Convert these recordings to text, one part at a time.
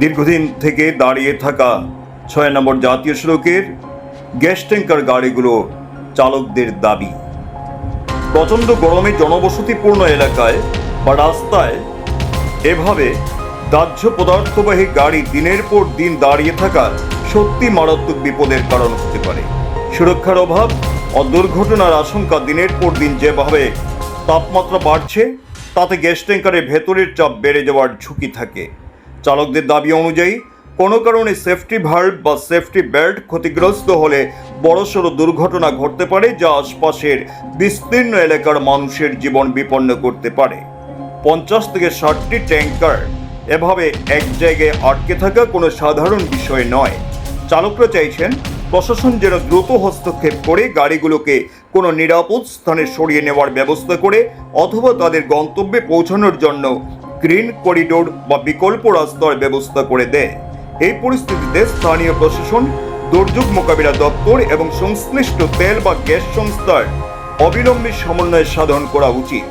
দীর্ঘদিন থেকে দাঁড়িয়ে থাকা ৬ নম্বর জাতীয় সড়কের গ্যাস ট্যাঙ্কার গাড়িগুলো চালকদের দাবি। প্রচণ্ড গরমে জনবসতিপূর্ণ এলাকায় বা রাস্তায় এভাবে দাহ্য পদার্থবাহী গাড়ি দিনের পর দিন দাঁড়িয়ে থাকা সত্যি মারাত্মক বিপদের কারণ হতে পারে। সুরক্ষার অভাব ও দুর্ঘটনার আশঙ্কা দিনের পর দিন যেভাবে তাপমাত্রা বাড়ছে তাতে গ্যাস ট্যাঙ্কারের ভেতরের চাপ বেড়ে যাওয়ার ঝুঁকি থাকে। চালকদের দাবি অনুযায়ী কোনো কারণে সেফটি ভাল্ব বা সেফটি বেল্ট ক্ষতিগ্রস্ত হলে বড়সড় দুর্ঘটনা ঘটতে পারে, যা আশপাশের বিস্তীর্ণ এলাকার মানুষের জীবন বিপন্ন করতে পারে। 50 থেকে 60টি ট্যাঙ্কার এভাবে এক জায়গায় আটকে থাকা কোনো সাধারণ বিষয় নয়। চালকরা চাইছেন প্রশাসন যেন দ্রুত হস্তক্ষেপ করে গাড়িগুলোকে কোনো নিরাপদ স্থানে সরিয়ে নেওয়ার ব্যবস্থা করে অথবা তাদের গন্তব্যে পৌঁছানোর জন্য গ্রিন করিডোর বা বিকল্প রাস্তার ব্যবস্থা করে দেয়। এই পরিস্থিতিতে স্থানীয় প্রশাসন, দুর্যোগ মোকাবিলা দপ্তর এবং সংশ্লিষ্ট তেল বা গ্যাস সংস্থার অবিলম্বে সমন্বয় সাধন করা উচিত।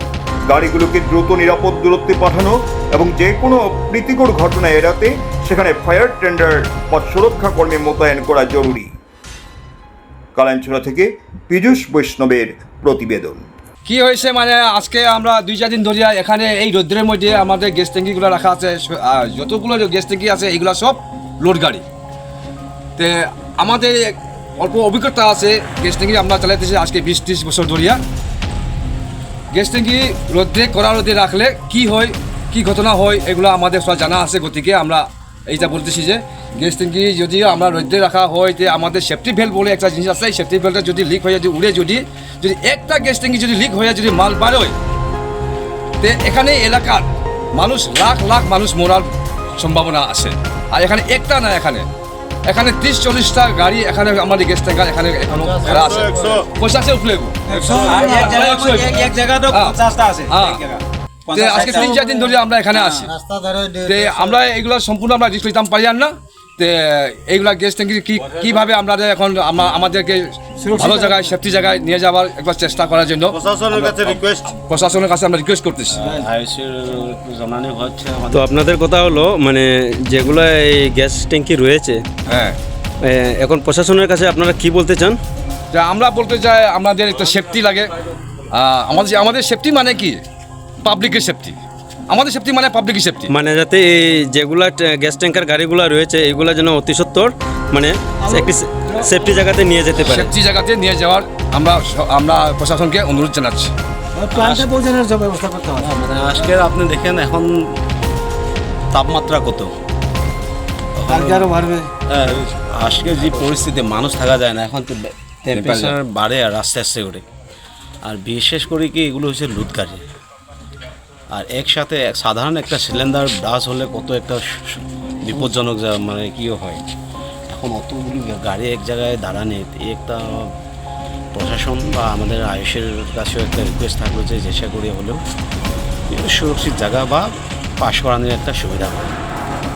গাড়িগুলোকে দ্রুত নিরাপদ দূরত্বে পাঠানো এবং যে কোনো প্রীতিকর ঘটনা এড়াতে সেখানে ফায়ার টেন্ডার বা সুরক্ষা কর্মী মোতায়েন করা জরুরি। কালাঞ্চুরা থেকে পীযূষ বৈষ্ণবের প্রতিবেদন। কি হয়েছে মানে আজকে আমরা 2-4 দিন ধরে এখানে এই রোদ্রের মধ্যে আমাদের গ্যাস ট্যাঙ্কিগুলো রাখা আছে, যতগুলো গ্যাস ট্যাঙ্কি আছে এইগুলো সব লোড গাড়ি। তো আমাদের অল্প অভিজ্ঞতা আছে গ্যাস ট্যাঙ্কি আমরা চালাইতেছি আজকে 20-30 বছর ধরিয়া। গ্যাস ট্যাঙ্কি রোদে রাখলে কি হয়, কি ঘটনা হয় এগুলো আমাদের সব জানা আছে। গতিকে আমরা এইটা বলতেছি যে গ্যাস ট্যাঙ্কি যদি আমরা রোদে রাখা হয় যে আমাদের সেফটি ভেল্ভ বলে একটা জিনিস আছে, এই সেফটি ভেল্ভটা যদি লিক হয়ে যদি উড়ে যদি একটা গ্যাস ট্যাঙ্কি যদি লিক হয়ে যদি মাল বাড়োয় তো এখানে এলাকার মানুষ লাখ লাখ মানুষ মরার সম্ভাবনা আছে। আর এখানে একটা না, এখানে 30-40টা গাড়ি এখানে আমাদের গ্যাস ট্যাঙ্কার এখানে এখনো খারাপ আছে। 50 উপরে আজকে 3-4 দিন ধরে আমরা এখানে আসি। আমরা এগুলো সম্পূর্ণ আমরা রিস্ক নিতাম পারি না। তো এইগুলা গ্যাস ট্যাঙ্কি কীভাবে আমরা এখন আমাদেরকে ভালো জায়গায় সেফটি জায়গায় নিয়ে যাওয়ার একবার চেষ্টা করার জন্য প্রশাসনের কাছে আমরা রিকোয়েস্ট করতেছি। তো আপনাদের কথা হলো মানে যেগুলো এই গ্যাস ট্যাঙ্কি রয়েছে, হ্যাঁ, এখন প্রশাসনের কাছে আপনারা কি বলতে চান? যে আমরা বলতে চাই আমাদের একটা সেফটি লাগে। আমাদের সেফটি মানে কি, পাবলিকের সেফটি। আমাদের সেফটি মানে পাবলিকের সেফটি, মানে যাতে এই যেগুলা গ্যাস ট্যাঙ্কার গাড়িগুলো রয়েছে এইগুলো যেন অতি সত্বর মানে একটি সেফটি জায়গাতে নিয়ে যেতে পারে। সেফটি জায়গাতে নিয়ে যাওয়ার আমরা প্রশাসনকে অনুরোধ জানাচ্ছি। ব্যবস্থা করতে হবে। আজকে আপনি দেখেন এখন তাপমাত্রা কত, আরো বাড়বে। আজকে যে পরিস্থিতি মানুষ থাকা যায় না, এখন তো টেম্পারেচার বাড়ে আর আস্তে আস্তে করে। আর বিশেষ করে কি এগুলো হচ্ছে লুট গাড়ি, আর একসাথে সাধারণ একটা সিলিন্ডার ব্লাস্ট হলে কত একটা বিপজ্জনক মানে কী হয়। এখন অতগুলি গাড়ি এক জায়গায় দাঁড়ানে একটা প্রশাসন বা আমাদের আয়ুষের কাছেও একটা রিকোয়েস্ট থাকলো যে চেষ্টা করে হলেও সুরক্ষিত জায়গা বা পাশ করানোর একটা সুবিধা হয়।